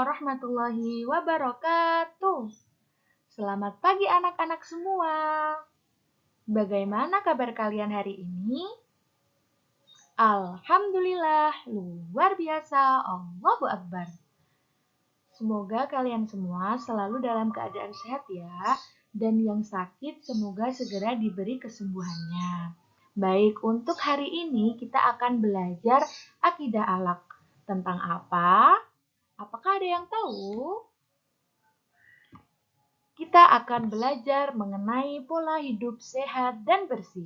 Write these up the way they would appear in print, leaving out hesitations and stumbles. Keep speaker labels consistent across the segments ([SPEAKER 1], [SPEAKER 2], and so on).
[SPEAKER 1] warahmatullahi wabarakatuh. Selamat pagi anak-anak semua. Bagaimana kabar kalian hari ini? Alhamdulillah, luar biasa, Allahu Akbar. Semoga kalian semua selalu dalam keadaan sehat ya, dan yang sakit semoga segera diberi kesembuhannya. Baik, untuk hari ini kita akan belajar akidah akhlak. Tentang apa? Apakah ada yang tahu? Kita akan belajar mengenai pola hidup sehat dan bersih.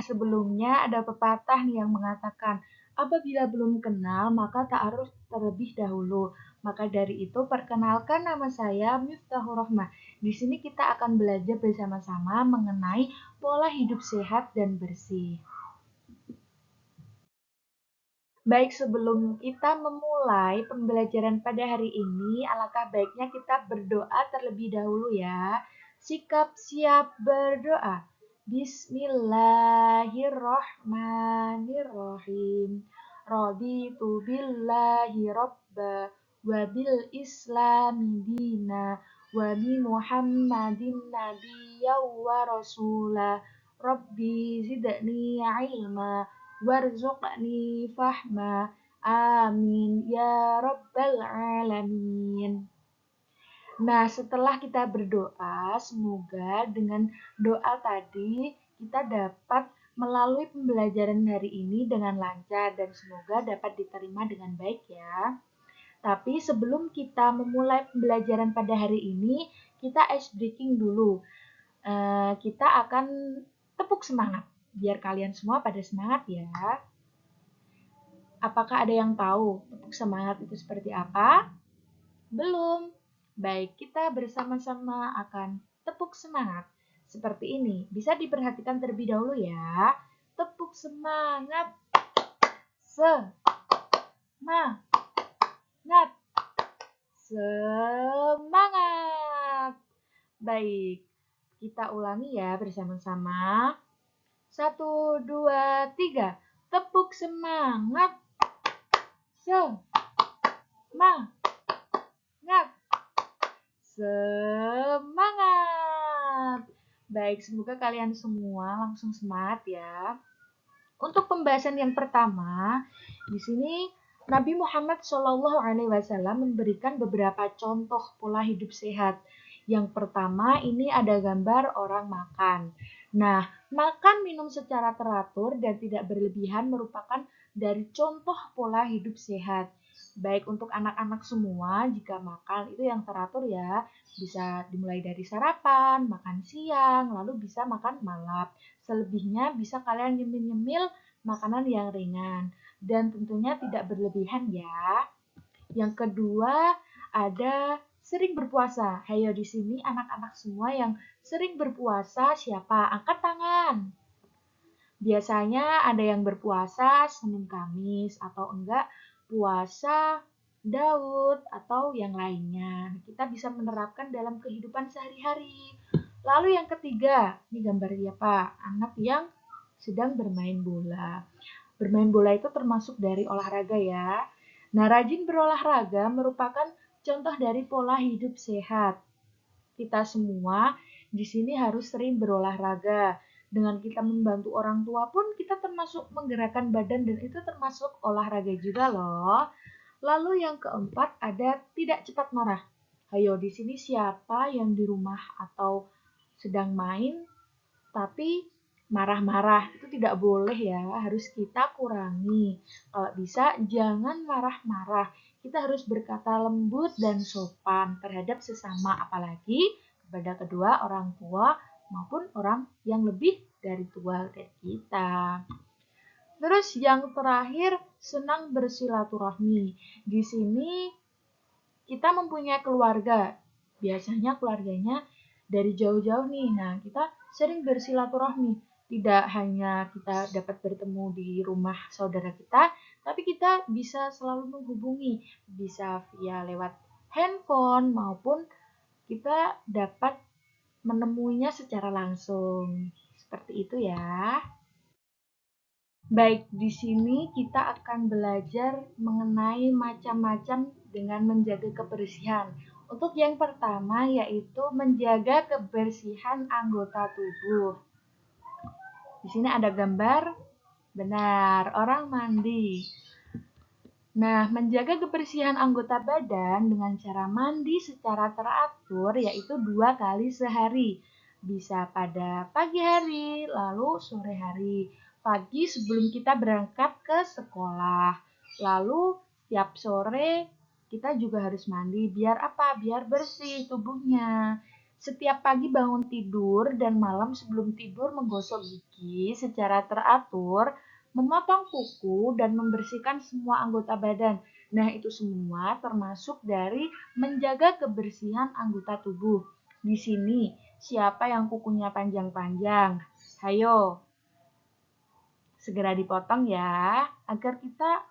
[SPEAKER 1] Sebelumnya ada pepatah nih yang mengatakan, apabila belum kenal maka tak harus terlebih dahulu. Maka dari itu perkenalkan nama saya Miftahur Rahmah. Di sini kita akan belajar bersama-sama mengenai pola hidup sehat dan bersih. Baik, sebelum kita memulai pembelajaran pada hari ini, alangkah baiknya kita berdoa terlebih dahulu ya. Sikap siap berdoa. Bismillahirrahmanirrahim. Raditu billahi robba wa bil islami dina wa bi muhammadin nabiyya wa rasulah. Rabbi zidni ilma warzuqni fahma. Amin ya rabbal alamin. Nah, setelah kita berdoa, semoga dengan doa tadi kita dapat melalui pembelajaran hari ini dengan lancar dan semoga dapat diterima dengan baik ya. Tapi sebelum kita memulai pembelajaran pada hari ini, kita ice breaking dulu. Kita akan tepuk semangat, biar kalian semua pada semangat ya. Apakah ada yang tahu tepuk semangat itu seperti apa? Belum? Baik, kita bersama-sama akan tepuk semangat. Seperti ini, bisa diperhatikan terlebih dahulu ya. Tepuk semangat. Semangat. Semangat. Baik, kita ulangi ya bersama-sama. 1, 2, 3. Tepuk semangat. Semangat. Semangat. Baik, semoga kalian semua langsung semangat ya. Untuk pembahasan yang pertama, di sini Nabi Muhammad SAW memberikan beberapa contoh pola hidup sehat. Yang pertama, ini ada gambar orang makan. Nah, makan minum secara teratur dan tidak berlebihan merupakan dari contoh pola hidup sehat. Baik untuk anak-anak semua, jika makan itu yang teratur ya, bisa dimulai dari sarapan, makan siang, lalu bisa makan malam. Selebihnya bisa kalian nyemil-nyemil makanan yang ringan dan tentunya tidak berlebihan ya. Yang kedua ada sering berpuasa. Hayo di sini anak-anak semua yang sering berpuasa siapa? Angkat tangan. Biasanya ada yang berpuasa Senin Kamis atau enggak puasa Daud atau yang lainnya. Kita bisa menerapkan dalam kehidupan sehari-hari. Lalu yang ketiga, ini gambarnya Pak, anak yang sedang bermain bola. Bermain bola itu termasuk dari olahraga ya. Nah, rajin berolahraga merupakan contoh dari pola hidup sehat. Kita semua di sini harus sering berolahraga. Dengan kita membantu orang tua pun kita termasuk menggerakkan badan dan itu termasuk olahraga juga loh. Lalu yang keempat ada tidak cepat marah. Ayo di sini siapa yang di rumah atau sedang main tapi marah-marah itu tidak boleh ya, harus kita kurangi. Kalau bisa jangan marah-marah. Kita harus berkata lembut dan sopan terhadap sesama, apalagi kepada kedua orang tua maupun orang yang lebih dari tua dari kita. Terus yang terakhir, senang bersilaturahmi. Di sini kita mempunyai keluarga. Biasanya keluarganya dari jauh-jauh nih. Nah, kita sering bersilaturahmi. Tidak hanya kita dapat bertemu di rumah saudara kita, tapi kita bisa selalu menghubungi. Bisa via lewat handphone maupun kita dapat menemuinya secara langsung. Seperti itu ya. Baik, di sini kita akan belajar mengenai macam-macam dengan menjaga kebersihan. Untuk yang pertama yaitu menjaga kebersihan anggota tubuh. Di sini ada gambar, benar, orang mandi. Nah, menjaga kebersihan anggota badan dengan cara mandi secara teratur yaitu 2 kali sehari. Bisa pada pagi hari, lalu sore hari. Pagi sebelum kita berangkat ke sekolah. Lalu setiap sore kita juga harus mandi. Biar apa? Biar bersih tubuhnya. Setiap pagi bangun tidur dan malam sebelum tidur menggosok gigi secara teratur, memotong kuku, dan membersihkan semua anggota badan. Nah, itu semua termasuk dari menjaga kebersihan anggota tubuh. Di sini, siapa yang kukunya panjang-panjang? Hayo, segera dipotong ya, agar kita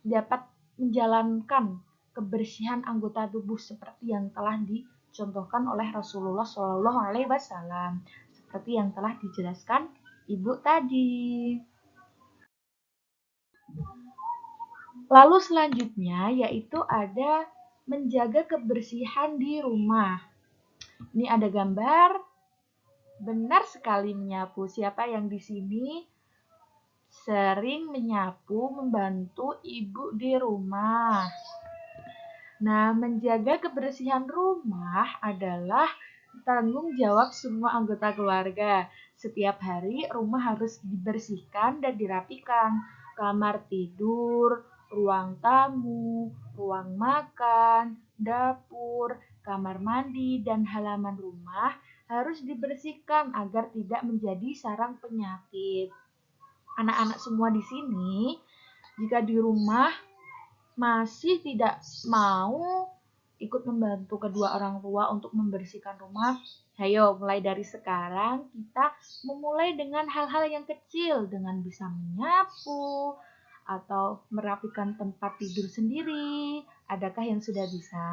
[SPEAKER 1] dapat menjalankan kebersihan anggota tubuh seperti yang telah dicontohkan oleh Rasulullah SAW, seperti yang telah dijelaskan Ibu tadi. Lalu selanjutnya yaitu ada menjaga kebersihan di rumah. Ini ada gambar, benar sekali menyapu. Siapa yang di sini sering menyapu, membantu ibu di rumah? Nah, menjaga kebersihan rumah adalah tanggung jawab semua anggota keluarga. Setiap hari rumah harus dibersihkan dan dirapikan. Kamar tidur, ruang tamu, ruang makan, dapur, kamar mandi, dan halaman rumah harus dibersihkan agar tidak menjadi sarang penyakit. Anak-anak semua di sini, jika di rumah masih tidak mau ikut membantu kedua orang tua untuk membersihkan rumah, ayo mulai dari sekarang kita memulai dengan hal-hal yang kecil, dengan bisa menyapu atau merapikan tempat tidur sendiri. Adakah yang sudah bisa?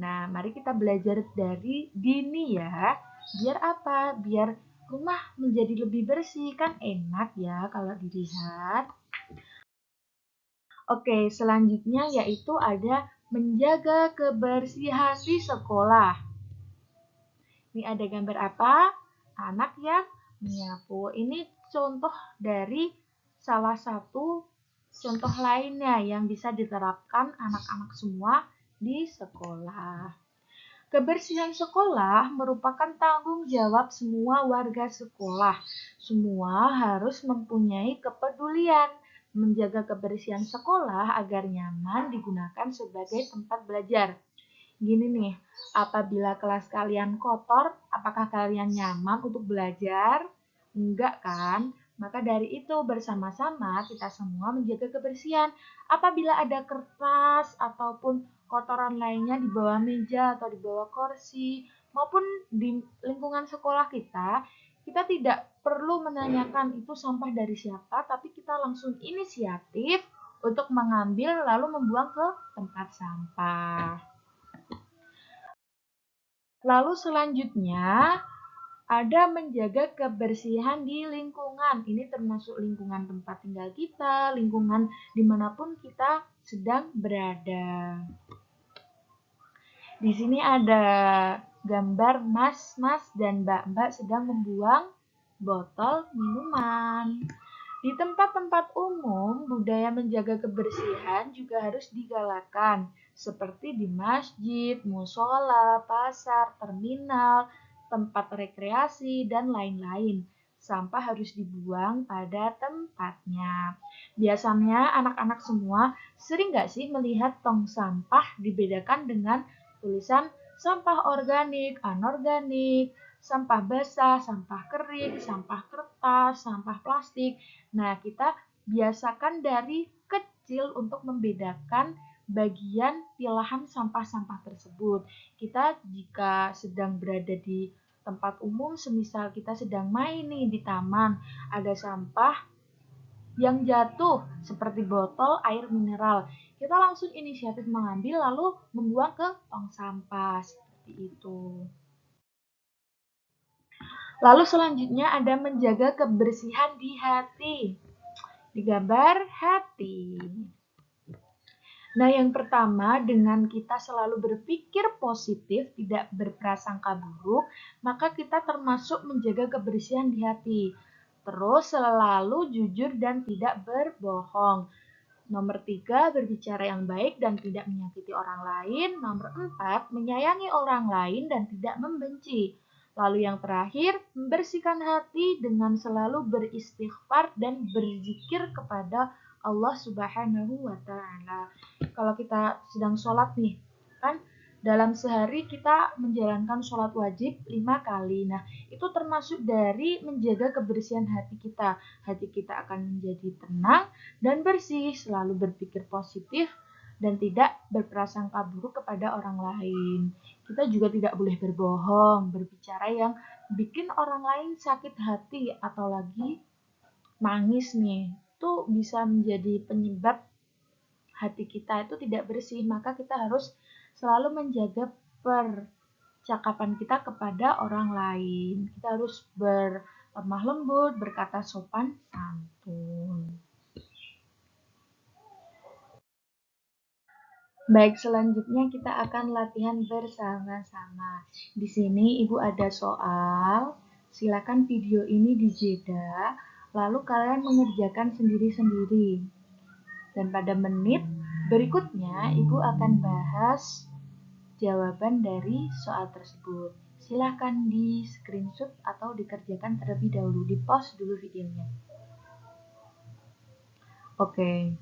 [SPEAKER 1] Nah, mari kita belajar dari dini ya. Biar apa? Biar rumah menjadi lebih bersih, kan enak ya kalau dilihat. Oke, selanjutnya yaitu ada menjaga kebersihan di sekolah. Ini ada gambar apa? Anak yang menyapu. Ini contoh dari salah satu contoh lainnya yang bisa diterapkan anak-anak semua di sekolah. Kebersihan sekolah merupakan tanggung jawab semua warga sekolah. Semua harus mempunyai kepedulian menjaga kebersihan sekolah agar nyaman digunakan sebagai tempat belajar. Gini nih, apabila kelas kalian kotor, apakah kalian nyaman untuk belajar? Enggak kan? Maka dari itu bersama-sama kita semua menjaga kebersihan. Apabila ada kertas ataupun kotoran lainnya di bawah meja atau di bawah kursi maupun di lingkungan sekolah kita tidak perlu menanyakan itu sampah dari siapa, tapi kita langsung inisiatif untuk mengambil lalu membuang ke tempat sampah. Lalu selanjutnya ada menjaga kebersihan di lingkungan. Ini termasuk lingkungan tempat tinggal kita, lingkungan dimanapun kita sedang berada. Di sini ada gambar mas-mas dan mbak-mbak sedang membuang botol minuman. Di tempat-tempat umum, budaya menjaga kebersihan juga harus digalakan, seperti di masjid, musola, pasar, terminal, tempat rekreasi, dan lain-lain. Sampah harus dibuang pada tempatnya. Biasanya anak-anak semua sering nggak sih melihat tong sampah dibedakan dengan tulisan sampah organik, anorganik, sampah basah, sampah kering, sampah kertas, sampah plastik. Nah, kita biasakan dari kecil untuk membedakan bagian pilahan sampah-sampah tersebut. Kita jika sedang berada di tempat umum, semisal kita sedang main nih di taman, ada sampah yang jatuh seperti botol air mineral. kita langsung inisiatif mengambil lalu membuang ke tong sampah seperti itu. Lalu selanjutnya ada menjaga kebersihan di hati. Di gambar hati. Nah, yang pertama, dengan kita selalu berpikir positif, tidak berprasangka buruk, maka kita termasuk menjaga kebersihan di hati. Terus selalu jujur dan tidak berbohong. Nomor 3, berbicara yang baik dan tidak menyakiti orang lain. Nomor 4, menyayangi orang lain dan tidak membenci. Lalu yang terakhir, membersihkan hati dengan selalu beristighfar dan berzikir kepada Allah Subhanahu wa Ta'ala. Kalau kita sedang sholat nih, kan dalam sehari kita menjalankan sholat wajib 5 kali. Nah, itu termasuk dari menjaga kebersihan hati kita. Hati kita akan menjadi tenang dan bersih, selalu berpikir positif dan tidak berprasangka buruk kepada orang lain. Kita juga tidak boleh berbohong, berbicara yang bikin orang lain sakit hati atau lagi nangis nih. Itu bisa menjadi penyebab hati kita itu tidak bersih, maka kita harus selalu menjaga percakapan kita kepada orang lain. Kita harus berlemah lembut, berkata sopan santun. Baik, selanjutnya kita akan latihan bersama-sama. Di sini Ibu ada soal. Silakan video ini dijeda, lalu kalian mengerjakan sendiri-sendiri. Dan pada menit berikutnya, Ibu akan bahas jawaban dari soal tersebut. Silakan di screenshot atau dikerjakan terlebih dahulu, di pause dulu videonya. Oke,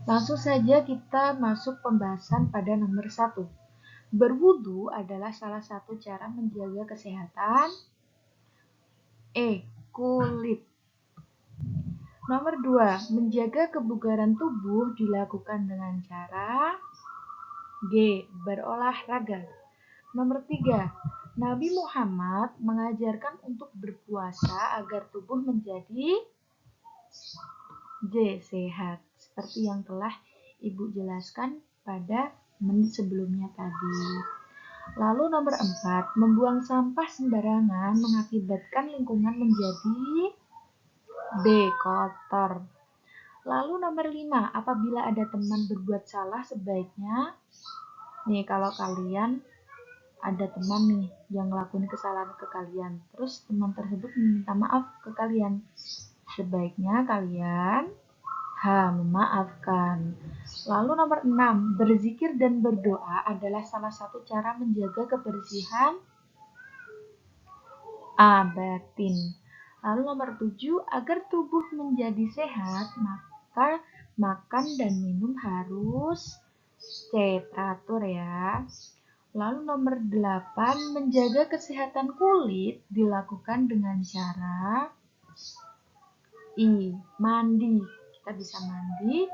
[SPEAKER 1] langsung saja kita masuk pembahasan pada nomor 1. Berwudu adalah salah satu cara menjaga kesehatan kulit. Nomor 2, menjaga kebugaran tubuh dilakukan dengan cara berolahraga. Nomor 3, Nabi Muhammad mengajarkan untuk berpuasa agar tubuh menjadi sehat. Seperti yang telah Ibu jelaskan pada menit sebelumnya tadi. Lalu nomor 4, membuang sampah sembarangan mengakibatkan lingkungan menjadi kotor. Lalu nomor 5, apabila ada teman berbuat salah sebaiknya, nih kalau kalian ada teman nih yang ngelakuin kesalahan ke kalian, terus teman tersebut meminta maaf ke kalian, sebaiknya kalian memaafkan. Lalu nomor 6, berzikir dan berdoa adalah salah satu cara menjaga kebersihan batin. Lalu nomor 7, agar tubuh menjadi sehat, maka makan dan minum harus teratur ya. Lalu nomor 8, menjaga kesehatan kulit dilakukan dengan cara mandi. Kita bisa mandi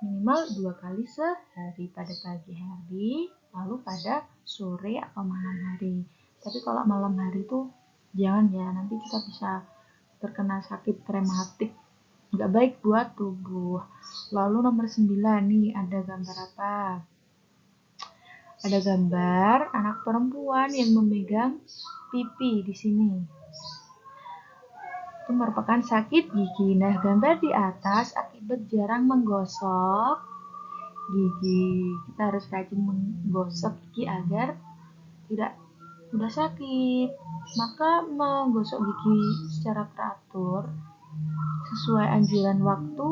[SPEAKER 1] minimal 2 kali sehari, pada pagi hari, lalu pada sore atau malam hari. Tapi kalau malam hari itu jangan ya, nanti kita bisa terkena sakit rematik, nggak baik buat tubuh. Lalu nomor 9 nih, ada gambar apa? Ada gambar anak perempuan yang memegang pipi di sini. Itu merupakan sakit gigi. Nah, gambar di atas akibat jarang menggosok gigi. Kita harus rajin menggosok gigi agar tidak mudah sakit. Maka menggosok gigi secara teratur sesuai anjuran waktu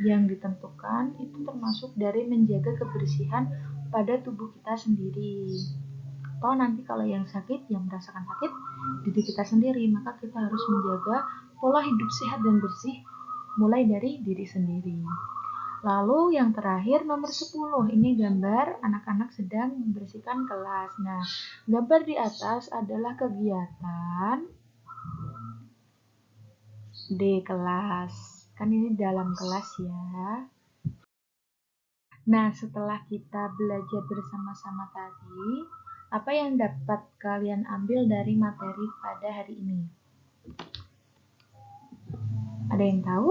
[SPEAKER 1] yang ditentukan itu termasuk dari menjaga kebersihan pada tubuh kita sendiri. Atau nanti kalau yang sakit, yang merasakan sakit diri kita sendiri, maka kita harus menjaga pola hidup sehat dan bersih mulai dari diri sendiri. Lalu yang terakhir nomor 10, ini gambar anak-anak sedang membersihkan kelas. Nah, gambar di atas adalah kegiatan di kelas. Kan ini dalam kelas ya. Nah, setelah kita belajar bersama-sama tadi, apa yang dapat kalian ambil dari materi pada hari ini? Ada yang tahu?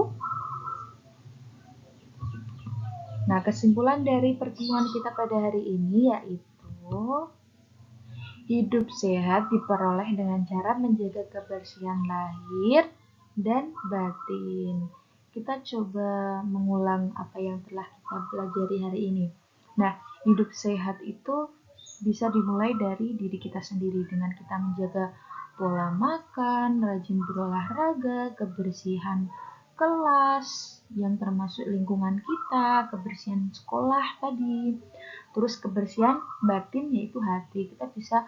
[SPEAKER 1] Nah, kesimpulan dari pertemuan kita pada hari ini yaitu hidup sehat diperoleh dengan cara menjaga kebersihan lahir dan batin. Kita coba mengulang apa yang telah kita pelajari hari ini. Nah, hidup sehat itu bisa dimulai dari diri kita sendiri dengan kita menjaga pola makan, rajin berolahraga, kebersihan kelas yang termasuk lingkungan kita, kebersihan sekolah tadi, terus kebersihan batin yaitu hati. Kita bisa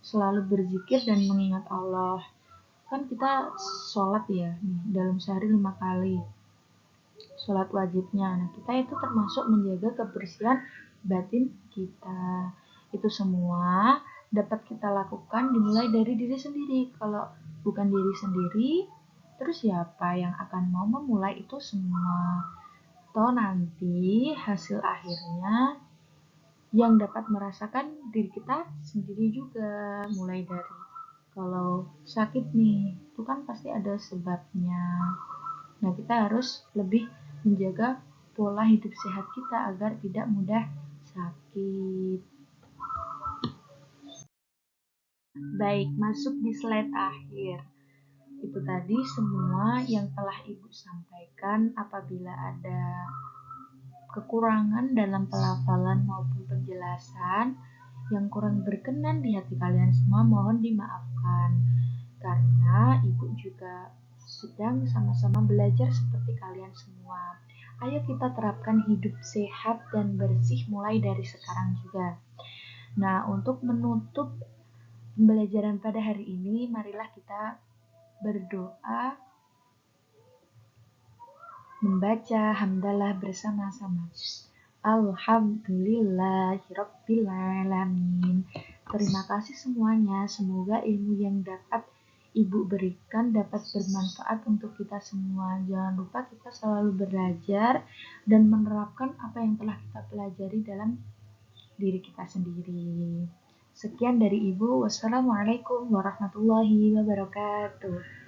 [SPEAKER 1] selalu berzikir dan mengingat Allah. Kan kita sholat ya, dalam sehari 5 kali. Sholat wajibnya. Nah, kita itu termasuk menjaga kebersihan batin kita. Itu semua dapat kita lakukan dimulai dari diri sendiri. Kalau bukan diri sendiri, terus siapa yang akan mau memulai itu semua? Toh nanti hasil akhirnya yang dapat merasakan diri kita sendiri juga, mulai dari kalau sakit nih itu kan pasti ada sebabnya. Nah, kita harus lebih menjaga pola hidup sehat kita agar tidak mudah sakit. Baik, masuk di slide akhir. Itu tadi semua yang telah Ibu sampaikan. Apabila ada kekurangan dalam pelafalan maupun penjelasan yang kurang berkenan di hati kalian semua, mohon dimaafkan. Karena Ibu juga sedang sama-sama belajar seperti kalian semua. Ayo kita terapkan hidup sehat dan bersih mulai dari sekarang juga. Nah, untuk menutup pembelajaran pada hari ini, marilah kita berdoa membaca hamdalah bersama-sama. Alhamdulillahirrabbilalamin. Terima kasih semuanya. Semoga ilmu yang dapat Ibu berikan dapat bermanfaat untuk kita semua. Jangan lupa kita selalu belajar dan menerapkan apa yang telah kita pelajari dalam diri kita sendiri. Sekian dari Ibu. Wassalamualaikum warahmatullahi wabarakatuh.